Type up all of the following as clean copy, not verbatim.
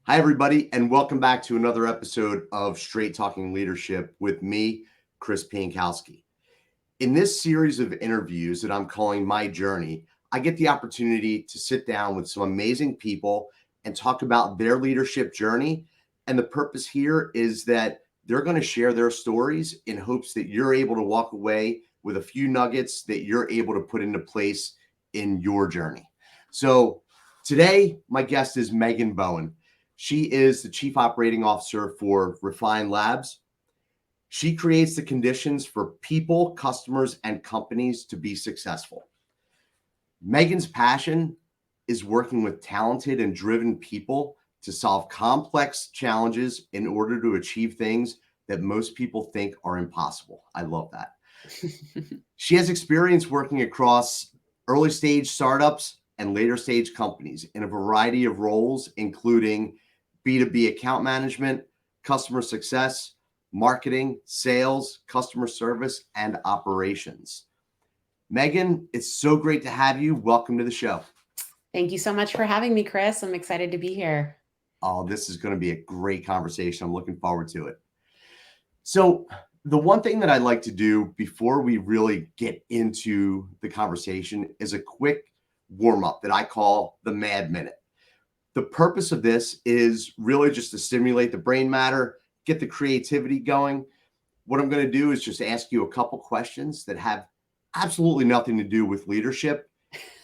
Hi, everybody, and welcome back to another episode of Straight Talking Leadership with me, Chris Piankowski. In this series of interviews that I'm calling My Journey, I get the opportunity to sit down with some amazing people and talk about their leadership journey. And the purpose here is that they're going to share their stories in hopes that you're able to walk away with a few nuggets that you're able to put into place in your journey. So today, my guest is Megan Bowen. She is the Chief Operating Officer for Refine Labs. She creates the conditions for people, customers, and companies to be successful. Megan's passion is working with talented and driven people to solve complex challenges in order to achieve things that most people think are impossible. I love that. She has experience working across early stage startups and later stage companies in a variety of roles, including B2B account management, customer success, marketing, sales, customer service, and operations. Megan, it's so great to have you. Welcome to the show. Thank you so much for having me, Chris. I'm excited to be here. Oh, this is going to be a great conversation. I'm looking forward to it. So, the one thing that I like to do before we really get into the conversation is a quick warm up that I call the Mad Minute. The purpose of this is really just to stimulate the brain matter, get the creativity going. What I'm going to do is just ask you a couple questions that have absolutely nothing to do with leadership.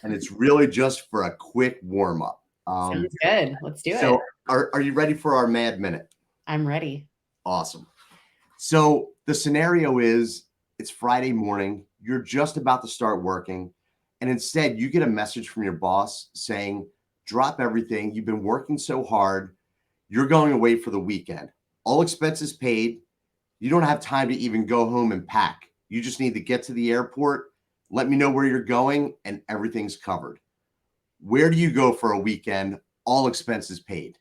And it's really just for a quick warm up. Sounds good. Let's do it. So are you ready for our Mad Minute? I'm ready. Awesome. So the scenario is it's Friday morning. You're just about to start working. And instead, you get a message from your boss saying, drop everything. You've been working so hard. You're going away for the weekend. All expenses paid. You don't have time to even go home and pack. You just need to get to the airport, let me know where you're going, and everything's covered. Where do you go for a weekend, all expenses paid?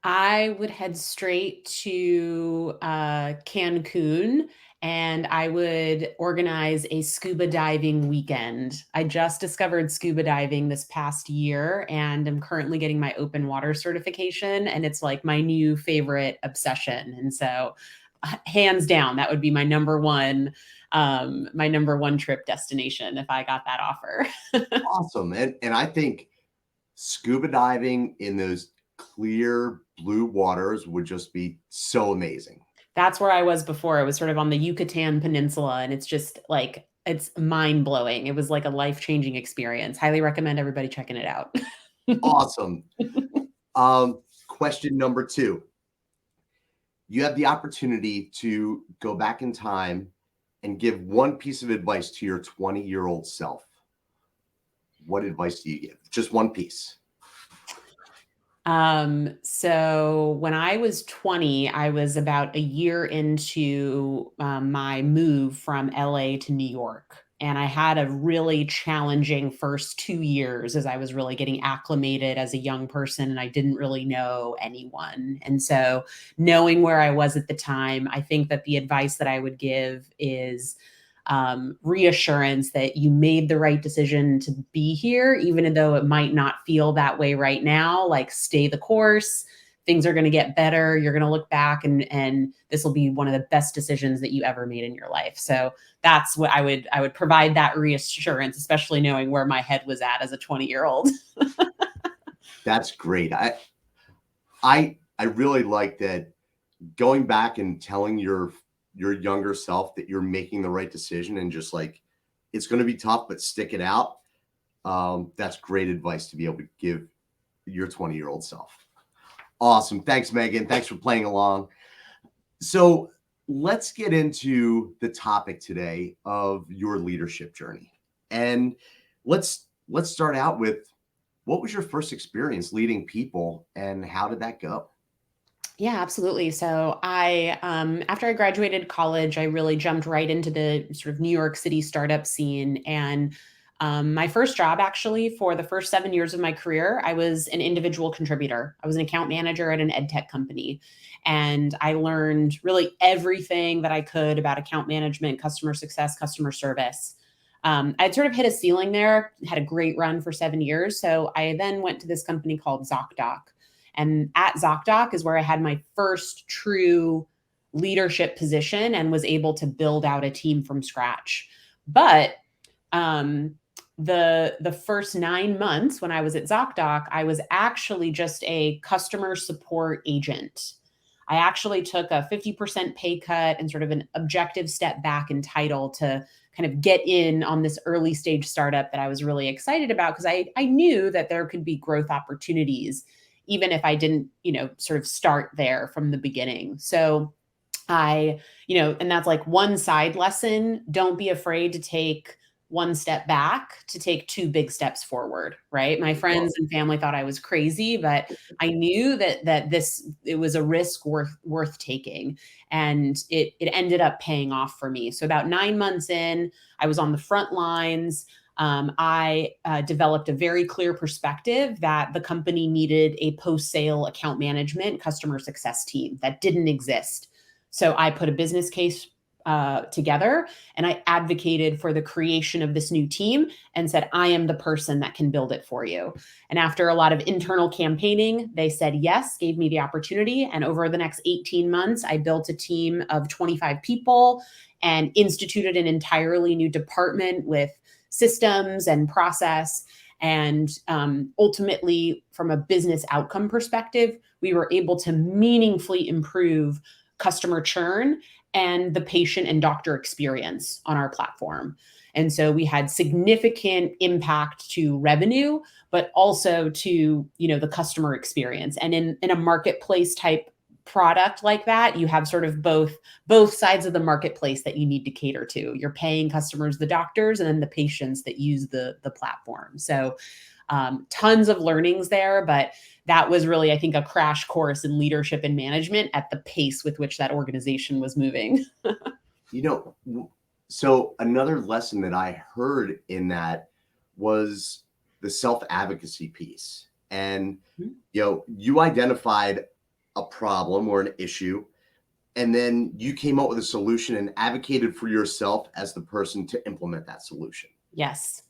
I would head straight to Cancun, and I would organize a scuba diving weekend. I just discovered scuba diving this past year, and I'm currently getting my open water certification, and it's like my new favorite obsession. And so, hands down, that would be my number one trip destination if I got that offer. Awesome. And I think scuba diving in those clear blue waters would just be so amazing. That's where I was before. I was sort of on the Yucatan Peninsula, and it's just like, it's mind blowing. It was like a life-changing experience. Highly recommend everybody checking it out. Awesome. Question number 2. You have the opportunity to go back in time and give one piece of advice to your 20-year-old self. What advice do you give? Just one piece. So when I was 20, I was about a year into my move from LA to New York. And I had a really challenging first 2 years as I was really getting acclimated as a young person and I didn't really know anyone. And so knowing where I was at the time, I think that the advice that I would give is reassurance that you made the right decision to be here, even though it might not feel that way right now. Like, stay the course. Things are going to get better. You're going to look back and this will be one of the best decisions that you ever made in your life. So that's what I would provide, that reassurance, especially knowing where my head was at as a 20-year-old. That's great. I really like that, going back and telling your younger self that you're making the right decision and just like, it's going to be tough, but stick it out. That's great advice to be able to give your 20-year-old self. Awesome. Thanks, Megan. Thanks for playing along. So let's get into the topic today of your leadership journey. And let's start out with, what was your first experience leading people and how did that go? Yeah, absolutely. So after I graduated college, I really jumped right into the sort of New York City startup scene. And my first job, actually, for the first 7 years of my career, I was an individual contributor. I was an account manager at an ed tech company. And I learned really everything that I could about account management, customer success, customer service. I'd sort of hit a ceiling there, had a great run for 7 years. So I then went to this company called ZocDoc. And at ZocDoc is where I had my first true leadership position and was able to build out a team from scratch. But the first 9 months when I was at ZocDoc, I was actually just a customer support agent. I actually took a 50% pay cut and sort of an objective step back in title to kind of get in on this early stage startup that I was really excited about, because I knew that there could be growth opportunities even if I didn't, sort of start there from the beginning. So and that's like one side lesson. Don't be afraid to take one step back to take two big steps forward, right? My friends and family thought I was crazy, but I knew that it was a risk worth taking, and it ended up paying off for me. So about 9 months in, I was on the front lines. I developed a very clear perspective that the company needed a post-sale account management customer success team that didn't exist. So I put a business case together, and I advocated for the creation of this new team and said, I am the person that can build it for you. And after a lot of internal campaigning, they said yes, gave me the opportunity. And over the next 18 months, I built a team of 25 people and instituted an entirely new department with systems and process. And ultimately, from a business outcome perspective, we were able to meaningfully improve customer churn and the patient and doctor experience on our platform. And so we had significant impact to revenue, but also to, the customer experience. And in a marketplace type product like that, you have sort of both sides of the marketplace that you need to cater to. You're paying customers, the doctors, and then the patients that use the platform. So tons of learnings there, but that was really, I think, a crash course in leadership and management at the pace with which that organization was moving. So another lesson that I heard in that was the self-advocacy piece. And, you identified a problem or an issue, and then you came up with a solution and advocated for yourself as the person to implement that solution. Yes.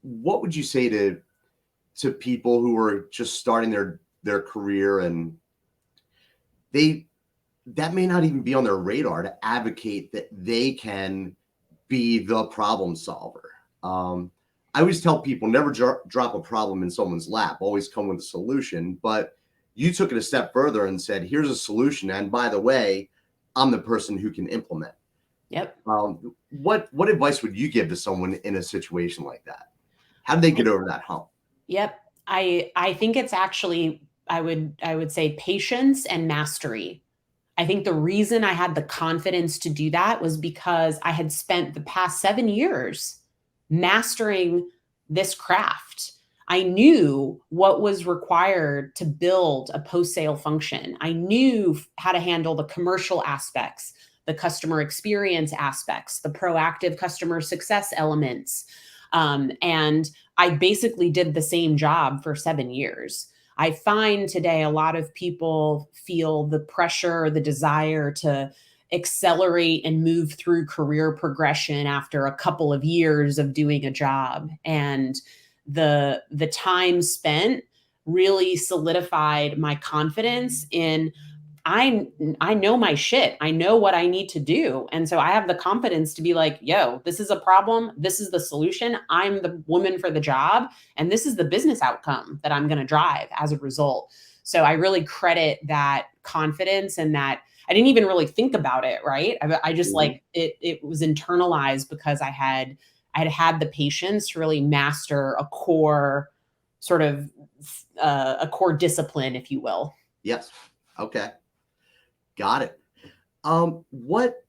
What would you say to people who are just starting their career, and that may not even be on their radar to advocate that they can be the problem solver? I always tell people, never drop a problem in someone's lap, always come with a solution. But you took it a step further and said, here's a solution, and by the way, I'm the person who can implement. Yep. What advice would you give to someone in a situation like that? How did they get over that hump? Yep. I think it's actually, I would say, patience and mastery. I think the reason I had the confidence to do that was because I had spent the past 7 years mastering this craft. I knew what was required to build a post-sale function. I knew how to handle the commercial aspects, the customer experience aspects, the proactive customer success elements. And I basically did the same job for 7 years. I find today a lot of people feel the pressure, the desire to accelerate and move through career progression after a couple of years of doing a job. And the time spent really solidified my confidence in, I know my shit. I know what I need to do. And so I have the confidence to be like, yo, this is a problem. This is the solution. I'm the woman for the job. And this is the business outcome that I'm going to drive as a result. So I really credit that confidence, and that I didn't even really think about it. Right. I just like it was internalized because I had the patience to really master a core sort of a core discipline, if you will. Yes. Okay. Got it. What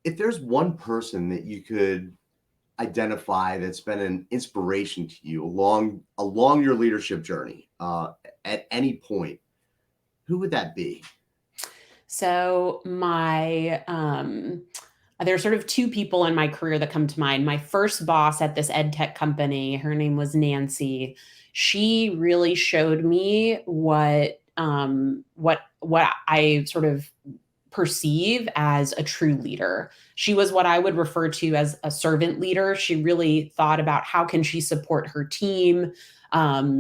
if there's one person that you could identify that's been an inspiration to you along your leadership journey at any point, who would that be? So there's sort of two people in my career that come to mind. My first boss at this ed tech company, her name was Nancy. She really showed me what I sort of perceive as a true leader. She was what I would refer to as a servant leader. She really thought about how can she support her team.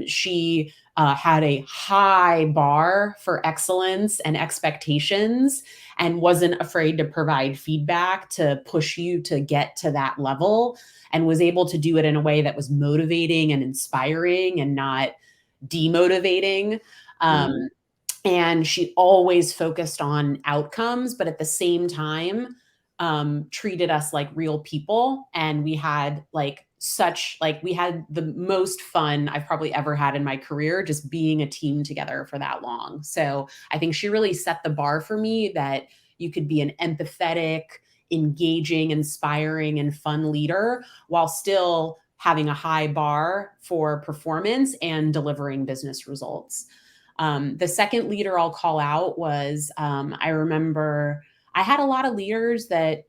She had a high bar for excellence and expectations and wasn't afraid to provide feedback to push you to get to that level, and was able to do it in a way that was motivating and inspiring and not demotivating. Mhm. And she always focused on outcomes, but at the same time, treated us like real people. And we had we had the most fun I've probably ever had in my career, just being a team together for that long. So I think she really set the bar for me that you could be an empathetic, engaging, inspiring, and fun leader while still having a high bar for performance and delivering business results. The second leader I'll call out was, I remember I had a lot of leaders that,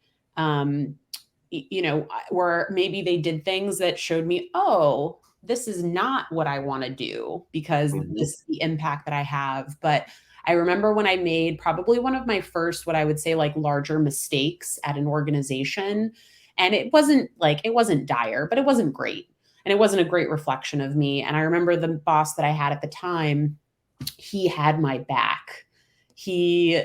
where maybe they did things that showed me, oh, this is not what I want to do because Mhm. this is the impact that I have. But I remember when I made probably one of my first, what I would say, like larger mistakes at an organization. And it wasn't dire, but it wasn't great. And it wasn't a great reflection of me. And I remember the boss that I had at the time, he had my back. He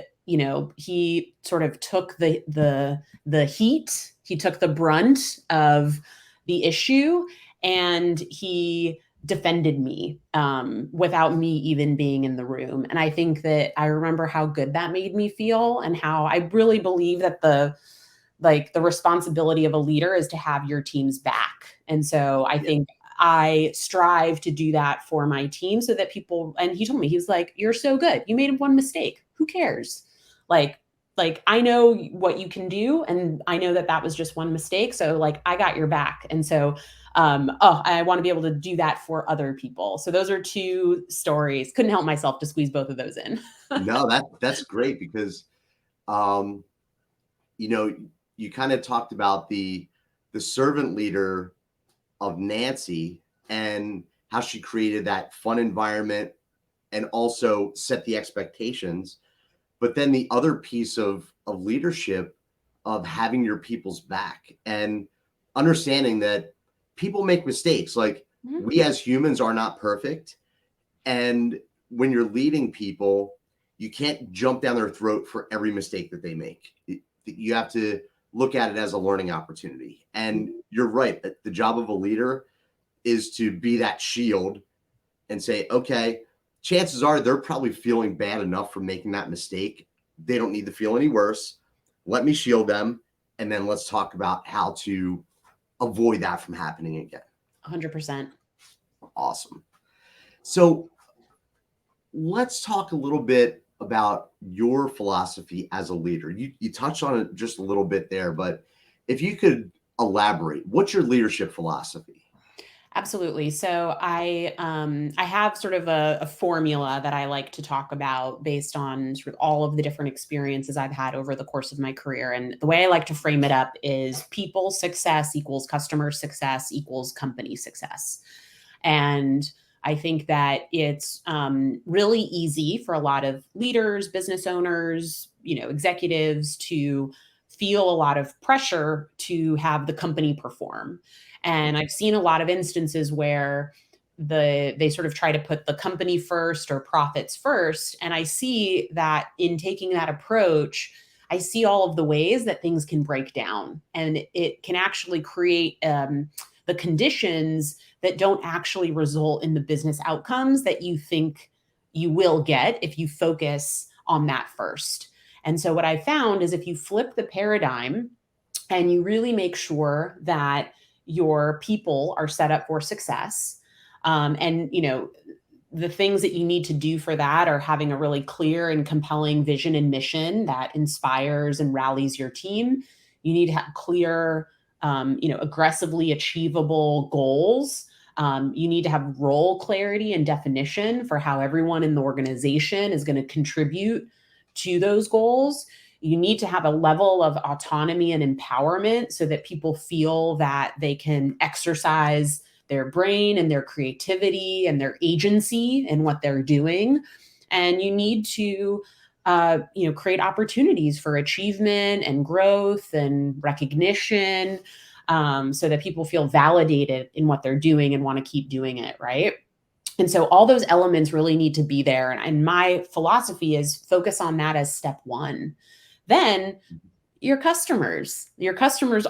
sort of took the heat. He took the brunt of the issue, and he defended me without me even being in the room. And I think that I remember how good that made me feel, and how I really believe that the responsibility of a leader is to have your team's back. And so I Yeah. think I strive to do that for my team so that people, and he told me, he was like, you're so good. You made one mistake. Who cares? Like, I know what you can do. And I know that that was just one mistake. So like, I got your back. And so, I want to be able to do that for other people. So those are two stories. Couldn't help myself to squeeze both of those in. No, that's great because um, you know, you kind of talked about the servant leader of Nancy and how she created that fun environment and also set the expectations. But then the other piece of leadership of having your people's back and understanding that people make mistakes. Like Mhm. we as humans are not perfect. And when you're leading people, you can't jump down their throat for every mistake that they make. You have to look at it as a learning opportunity. And you're right. The job of a leader is to be that shield and say, okay, chances are they're probably feeling bad enough for making that mistake. They don't need to feel any worse. Let me shield them. And then let's talk about how to avoid that from happening again. 100%. Awesome. So let's talk a little bit about your philosophy as a leader. You touched on it just a little bit there, but if you could elaborate, what's your leadership philosophy? Absolutely. So I have sort of a formula that I like to talk about based on sort of all of the different experiences I've had over the course of my career. And the way I like to frame it up is people success equals customer success equals company success. And I think that it's really easy for a lot of leaders, business owners, executives to feel a lot of pressure to have the company perform. And I've seen a lot of instances where they sort of try to put the company first or profits first. And I see that in taking that approach, I see all of the ways that things can break down, and it can actually create the conditions that don't actually result in the business outcomes that you think you will get if you focus on that first. And so what I found is if you flip the paradigm and you really make sure that your people are set up for success, and the things that you need to do for that are having a really clear and compelling vision and mission that inspires and rallies your team. You need to have clear, aggressively achievable goals. You need to have role clarity and definition for how everyone in the organization is going to contribute to those goals. You need to have a level of autonomy and empowerment so that people feel that they can exercise their brain and their creativity and their agency in what they're doing. And you need to create opportunities for achievement and growth and recognition, so that people feel validated in what they're doing and want to keep doing it, right? And so all those elements really need to be there. And my philosophy is focus on that as step one. Then your customers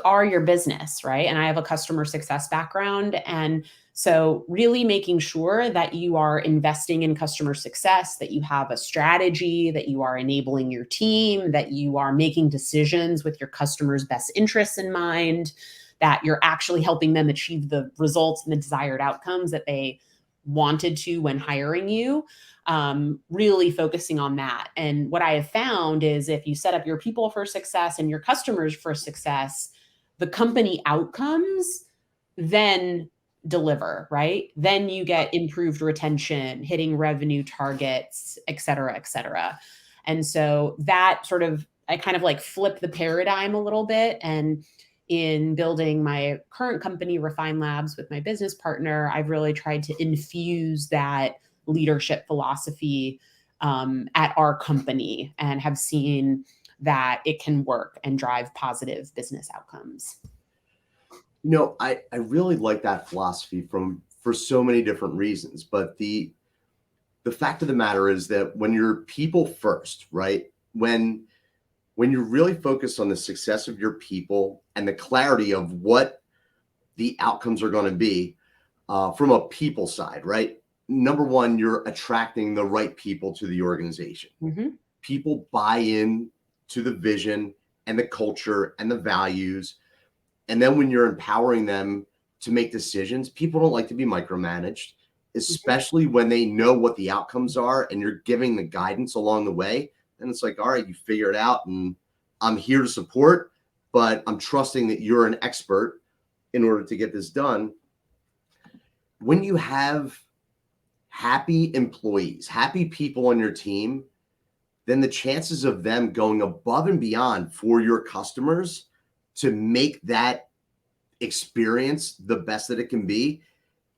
are your business, right? And I have a customer success background. And so really making sure that you are investing in customer success, that you have a strategy, that you are enabling your team, that you are making decisions with your customers' best interests in mind, that you're actually helping them achieve the results and the desired outcomes that they wanted to when hiring you. Really focusing on that. And what I have found is if you set up your people for success and your customers for success, the company outcomes then deliver, right? Then you get improved retention, hitting revenue targets, et cetera, et cetera. And so that sort of, I kind of like flip the paradigm a little bit. And in building my current company, Refine Labs, with my business partner, I've really tried to infuse that leadership philosophy at our company, and have seen that it can work and drive positive business outcomes. I really like that philosophy for so many different reasons. But the fact of the matter is that when you're people first, right? When you're really focused on the success of your people and the clarity of what the outcomes are going to be from a people side, right? Number one, you're attracting the right people to the organization. Mm-hmm. People buy in to the vision and the culture and the values. And then when you're empowering them to make decisions, people don't like to be micromanaged, especially when they know what the outcomes are and you're giving the guidance along the way. And it's like, all right, you figure it out and I'm here to support, but I'm trusting that you're an expert in order to get this done. When you have happy employees, happy people on your team, then the chances of them going above and beyond for your customers to make that experience the best that it can be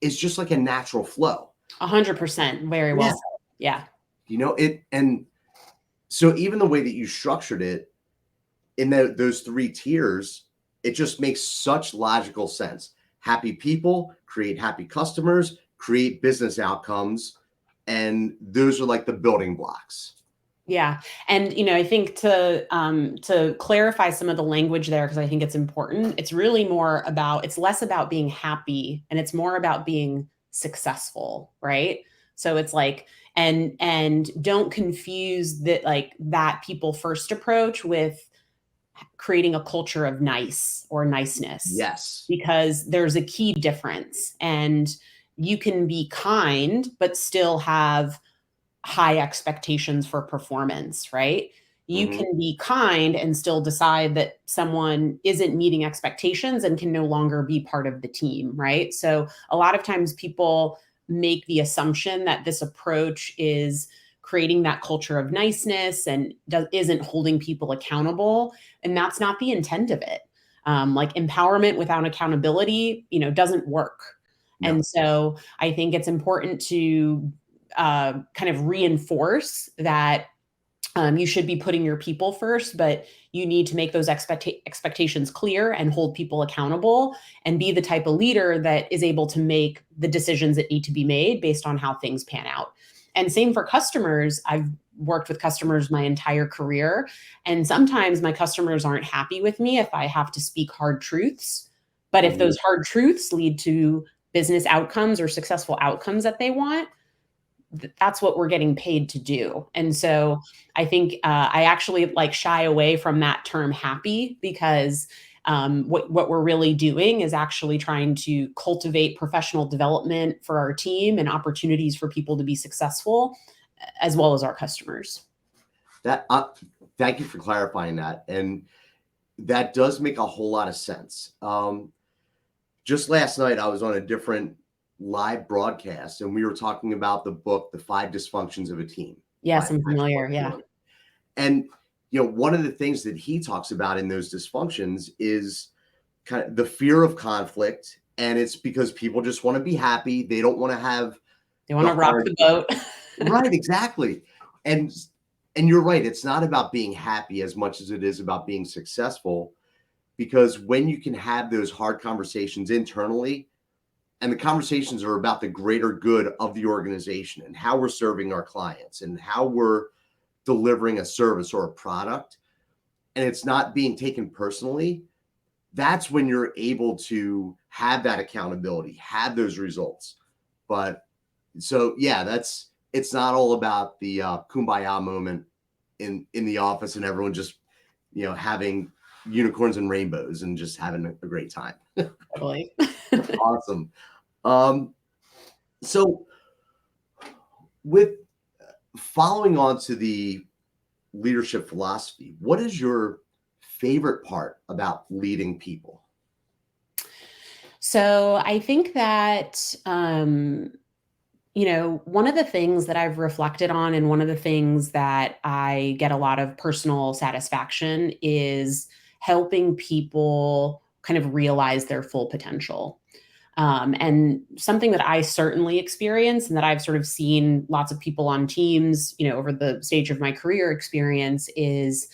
is just like a natural flow. 100%. Very well said. Yeah. And so even the way that you structured it in those three tiers, it just makes such logical sense. Happy people create happy customers, create business outcomes, and those are like the building blocks. Yeah. And, I think to clarify some of the language there, because I think it's important, it's really it's less about being happy and it's more about being successful, right? So it's like, and don't confuse that people first approach with creating a culture of nice or niceness. Yes. Because there's a key difference, and you can be kind, but still have high expectations for performance, right? You can be kind and still decide that someone isn't meeting expectations and can no longer be part of the team, right? So a lot of times people make the assumption that this approach is creating that culture of niceness and isn't holding people accountable. And that's not the intent of it. Like empowerment without accountability, doesn't work. No. And so I think it's important to kind of reinforce that you should be putting your people first, but you need to make those expectations clear and hold people accountable and be the type of leader that is able to make the decisions that need to be made based on how things pan out. And same for customers. I've worked with customers my entire career, and sometimes my customers aren't happy with me if I have to speak hard truths. But if those hard truths lead to business outcomes or successful outcomes that they want, that's what we're getting paid to do. And so I think I actually shy away from that term happy, because what we're really doing is actually trying to cultivate professional development for our team and opportunities for people to be successful, as well as our customers. Thank you for clarifying that. And that does make a whole lot of sense. Just last night, I was on a different live broadcast and we were talking about the book, The 5 Dysfunctions of a Team. Yes, I'm familiar. Yeah. And, one of the things that he talks about in those dysfunctions is kind of the fear of conflict. And it's because people just want to be happy. They don't want to have. They want to rock the boat. Right, exactly. And And you're right, it's not about being happy as much as it is about being successful, because when you can have those hard conversations internally, and the conversations are about the greater good of the organization and how we're serving our clients and how we're delivering a service or a product, and it's not being taken personally, that's when you're able to have that accountability, have those results. But so yeah, that's it's not all about the kumbaya moment in the office and everyone just having unicorns and rainbows and just having a great time. Totally. Awesome. Um, so with following on to the leadership philosophy, what is your favorite part about leading people? So I think that, one of the things that I've reflected on, and one of the things that I get a lot of personal satisfaction is helping people kind of realize their full potential. And something that I certainly experience and that I've sort of seen lots of people on teams, over the stage of my career experience is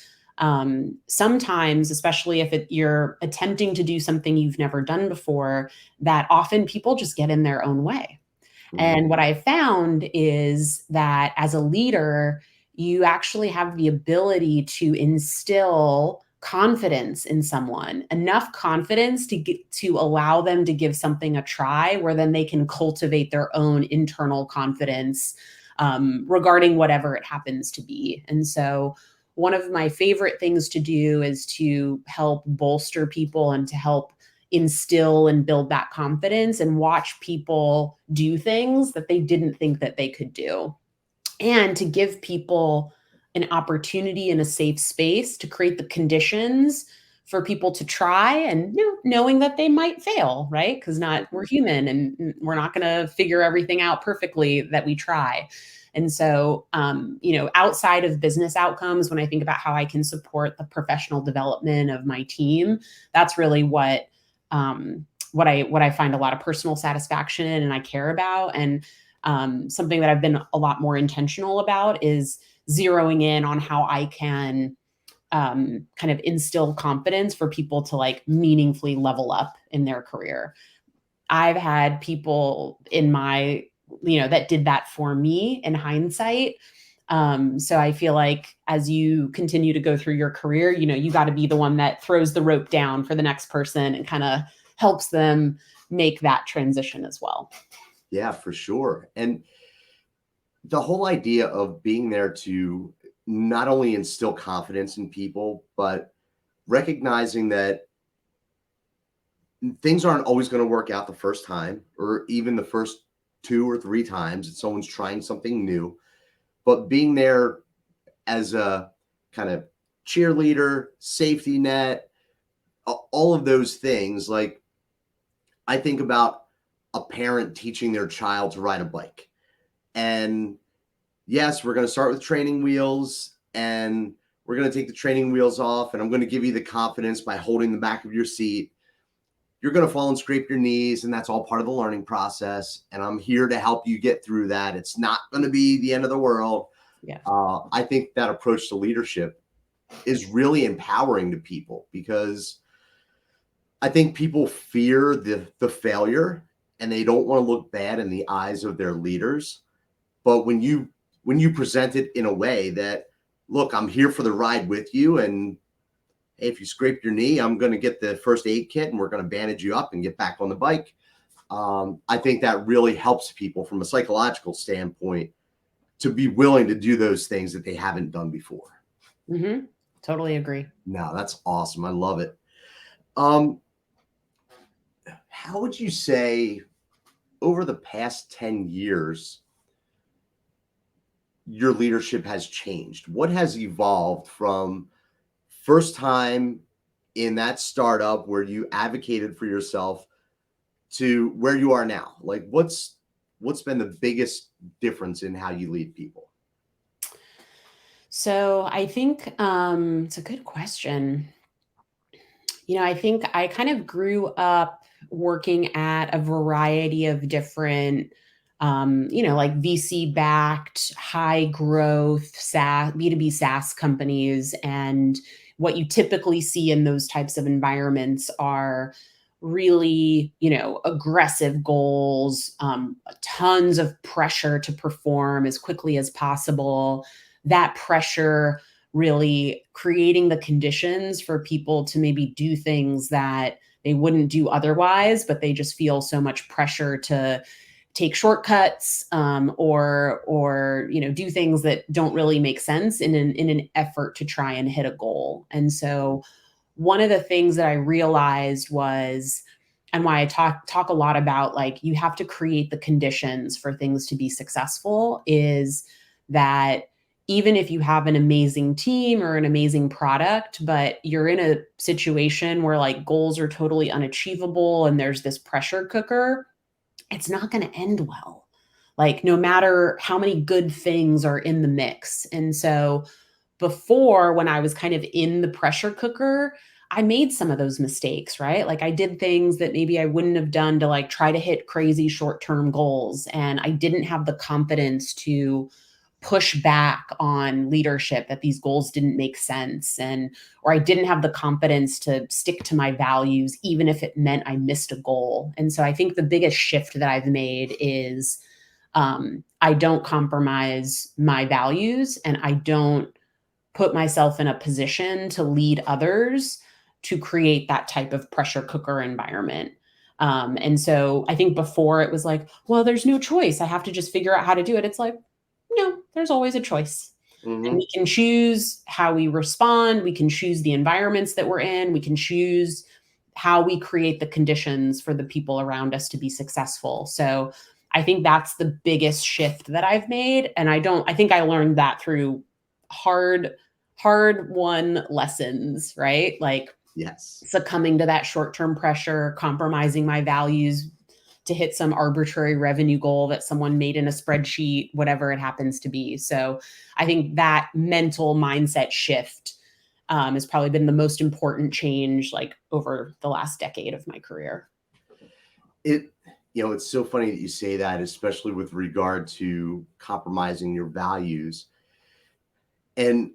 sometimes, especially if you're attempting to do something you've never done before, that often people just get in their own way. Mhm. And what I found is that as a leader, you actually have the ability to instill confidence in someone, enough confidence to allow them to give something a try, where then they can cultivate their own internal confidence regarding whatever it happens to be. And so, one of my favorite things to do is to help bolster people and to help instill and build that confidence and watch people do things that they didn't think that they could do, and to give people an opportunity in a safe space to create the conditions for people to try, and knowing that they might fail, right? Because not we're human, and we're not going to figure everything out perfectly that we try. And so, outside of business outcomes, when I think about how I can support the professional development of my team, that's really um, what I find a lot of personal satisfaction in, and I care about. And something that I've been a lot more intentional about is zeroing in on how I can kind of instill confidence for people to like meaningfully level up in their career. I've had people in my, that did that for me in hindsight. So I feel like as you continue to go through your career, you got to be the one that throws the rope down for the next person and kind of helps them make that transition as well. Yeah, for sure. And the whole idea of being there to not only instill confidence in people, but recognizing that things aren't always going to work out the first time or even the first two or three times that someone's trying something new, but being there as a kind of cheerleader, safety net, all of those things. Like, I think about a parent teaching their child to ride a bike. And yes, we're going to start with training wheels, and we're going to take the training wheels off, and I'm going to give you the confidence by holding the back of your seat. You're going to fall and scrape your knees, and that's all part of the learning process. And I'm here to help you get through that. It's not going to be the end of the world. Yeah. I think that approach to leadership is really empowering to people, because I think people fear the failure and they don't want to look bad in the eyes of their leaders. But when you present it in a way that, look, I'm here for the ride with you, and hey, if you scrape your knee, I'm going to get the first aid kit and we're going to bandage you up and get back on the bike. I think that really helps people from a psychological standpoint to be willing to do those things that they haven't done before. Mm-hmm. Totally agree. No, that's awesome. I love it. Um, how would you say over the past 10 years, your leadership has changed? What has evolved from first time in that startup where you advocated for yourself to where you are now? Like, what's been the biggest difference in how you lead people? So I think it's a good question. I think I kind of grew up working at a variety of different like VC backed, high growth SaaS, B2B SaaS companies. And what you typically see in those types of environments are really, aggressive goals, tons of pressure to perform as quickly as possible. That pressure really creating the conditions for people to maybe do things that they wouldn't do otherwise, but they just feel so much pressure to take shortcuts, or do things that don't really make sense in an effort to try and hit a goal. And so one of the things that I realized was, and why I talk a lot about, like, you have to create the conditions for things to be successful, is that even if you have an amazing team or an amazing product, but you're in a situation where like goals are totally unachievable and there's this pressure cooker, it's not going to end well. Like, no matter how many good things are in the mix. And so before, when I was kind of in the pressure cooker, I made some of those mistakes, right? Like, I did things that maybe I wouldn't have done to like try to hit crazy short-term goals. And I didn't have the confidence to push back on leadership that these goals didn't make sense, or I didn't have the confidence to stick to my values even if it meant I missed a goal. And so I think the biggest shift that I've made is, I don't compromise my values, and I don't put myself in a position to lead others to create that type of pressure cooker environment. And so I think before it was like, well, there's no choice, I have to just figure out how to do it. It's like, no, there's always a choice. And we can choose how we respond. We can choose the environments that we're in. We can choose how we create the conditions for the people around us to be successful. So I think that's the biggest shift that I've made. And I think I learned that through hard won lessons, right? Like, Yes. succumbing to that short-term pressure, compromising my values to hit some arbitrary revenue goal that someone made in a spreadsheet, whatever it happens to be. So I think that mental mindset shift has probably been the most important change, like, over the last decade of my career. It's so funny that you say that, especially with regard to compromising your values. And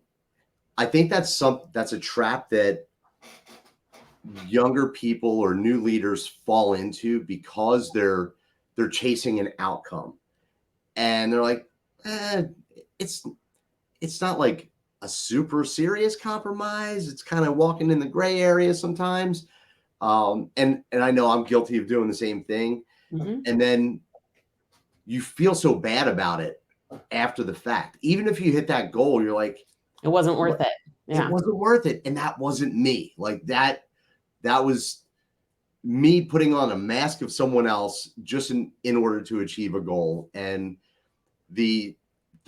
I think that's a trap that younger people or new leaders fall into, because they're chasing an outcome, and they're like, it's not like a super serious compromise. It's kind of walking in the gray area sometimes. And I know I'm guilty of doing the same thing. Mm-hmm. And then you feel so bad about it after the fact. Even if you hit that goal, you're like, it wasn't worth it. Yeah. It wasn't worth it. And that wasn't me. Like, that was me putting on a mask of someone else just in order to achieve a goal. And the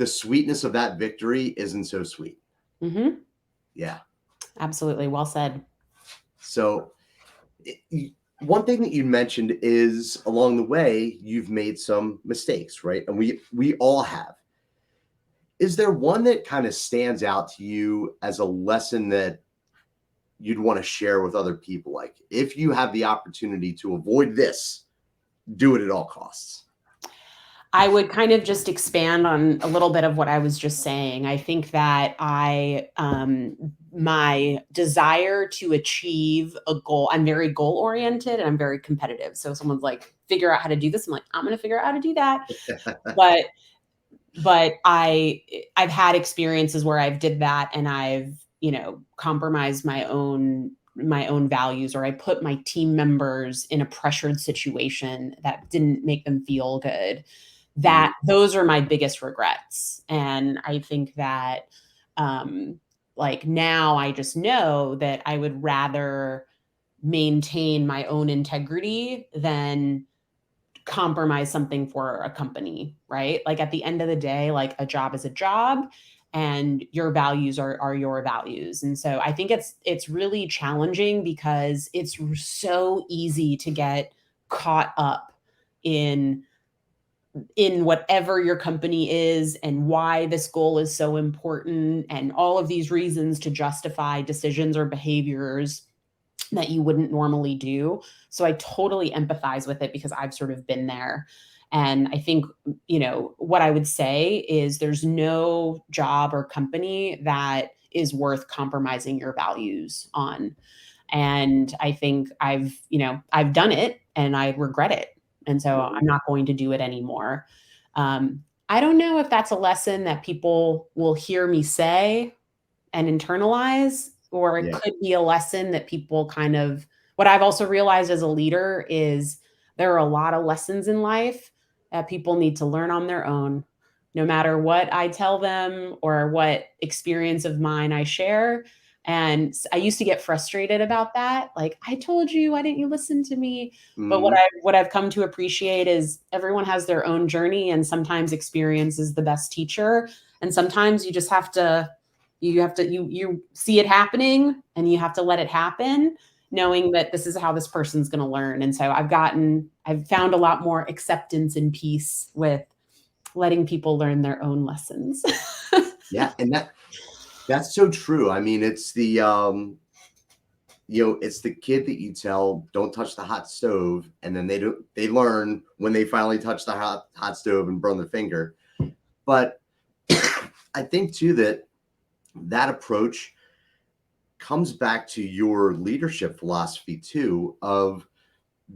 sweetness of that victory isn't so sweet. Mm-hmm. Yeah. Absolutely. Well said. So one thing that you mentioned is, along the way, you've made some mistakes, right? And we all have. Is there one that kind of stands out to you as a lesson that you'd want to share with other people? Like, if you have the opportunity to avoid this, do it at all costs. I would kind of just expand on a little bit of what I was just saying. I think that my desire to achieve a goal, I'm very goal oriented and I'm very competitive. So if someone's like, figure out how to do this, I'm like, I'm going to figure out how to do that. but I've had experiences where I've did that, and I've, compromised my own values, or I put my team members in a pressured situation that didn't make them feel good. That those are my biggest regrets. And I think that, like, now I just know that I would rather maintain my own integrity than compromise something for a company, right? Like, at the end of the day, like, a job is a job, and your values are your values. And so I think it's really challenging, because it's so easy to get caught up in whatever your company is, and why this goal is so important, and all of these reasons to justify decisions or behaviors that you wouldn't normally do. So I totally empathize with it, because I've sort of been there. And I think, what I would say is there's no job or company that is worth compromising your values on. And I think I've done it and I regret it. And so I'm not going to do it anymore. I don't know if that's a lesson that people will hear me say and internalize, or it Yeah. could be a lesson that people what I've also realized as a leader is there are a lot of lessons in life that people need to learn on their own, no matter what I tell them or what experience of mine I share. And I used to get frustrated about that. Like, I told you, why didn't you listen to me? But Mhm. what I've come to appreciate is everyone has their own journey, and sometimes experience is the best teacher. And sometimes you just have to you see it happening and you have to let it happen, knowing that this is how this person's going to learn. And so I've found a lot more acceptance and peace with letting people learn their own lessons. Yeah, and that's so true. I mean, it's it's the kid that you tell don't touch the hot stove, and then they learn when they finally touch the hot stove and burn their finger. But I think too that approach comes back to your leadership philosophy too, of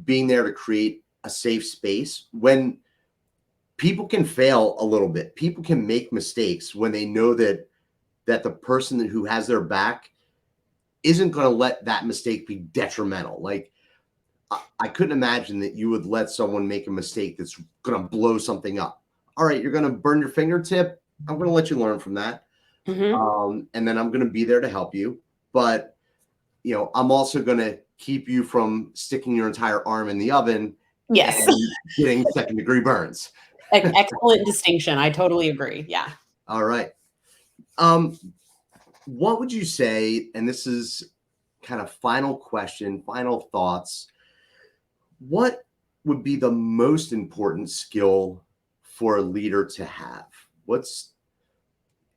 being there to create a safe space when people can fail a little bit. People can make mistakes when they know that the person who has their back isn't going to let that mistake be detrimental. Like, I couldn't imagine that you would let someone make a mistake that's going to blow something up. All right, you're going to burn your fingertip. I'm going to let you learn from that. Mhm. And then I'm going to be there to help you. But, I'm also going to keep you from sticking your entire arm in the oven Yes. and getting second-degree burns. Excellent distinction. I totally agree. Yeah. All right. Um, what would you say, and this is kind of final question, final thoughts, what would be the most important skill for a leader to have? What's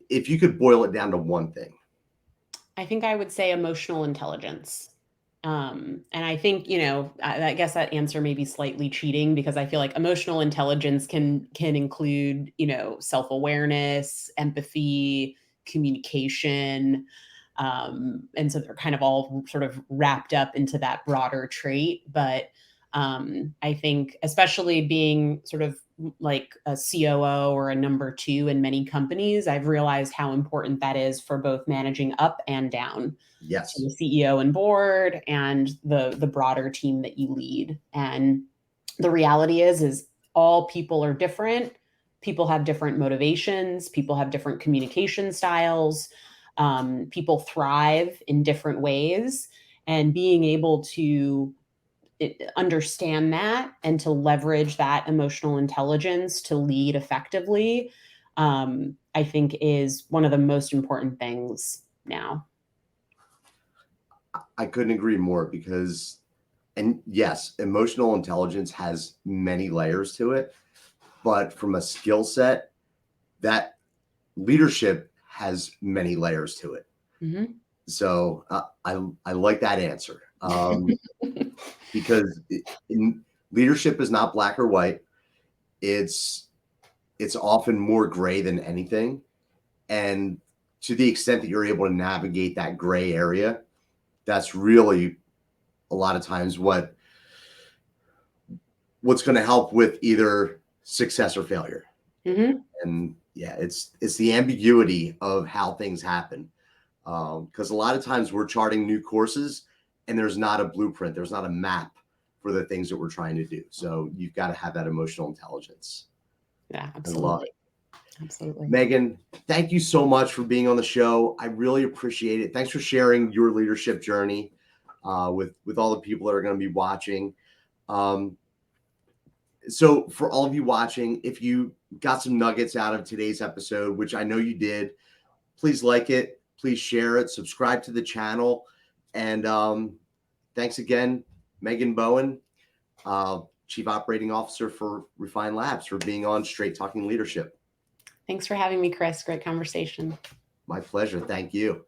if you could boil it down to one thing? I think I would say emotional intelligence. And I think, I guess that answer may be slightly cheating, because I feel like emotional intelligence can include, self-awareness, empathy, communication. And so they're kind of all sort of wrapped up into that broader trait. But I think, especially being sort of like a COO or a number two in many companies, I've realized how important that is for both managing up and down, to Yes. the CEO and board and the broader team that you lead. And the reality is all people are different. People have different motivations. People have different communication styles. People thrive in different ways, and being able to understand that and to leverage that emotional intelligence to lead effectively, I think is one of the most important things now. I couldn't agree more because, and yes, emotional intelligence has many layers to it, but from a skill set, that leadership has many layers to it. Mhm. So I like that answer, because leadership is not black or white. It's it's often more gray than anything, and to the extent that you're able to navigate that gray area, that's really a lot of times what's going to help with either success or failure. Mhm. And yeah, it's the ambiguity of how things happen, because a lot of times we're charting new courses and there's not a blueprint, there's not a map for the things that we're trying to do. So you've got to have that emotional intelligence. Yeah, I love absolutely. it. Absolutely. Megan, thank you so much for being on the show. I really appreciate it. Thanks for sharing your leadership journey, with all the people that are going to be watching. Um, so for all of you watching, if you got some nuggets out of today's episode, which I know you did, please like it, please share it, subscribe to the channel, and thanks again, Megan Bowen, Chief Operating Officer for Refine Labs, for being on Straight Talking Leadership. Thanks for having me, Chris. Great conversation. My pleasure. Thank you.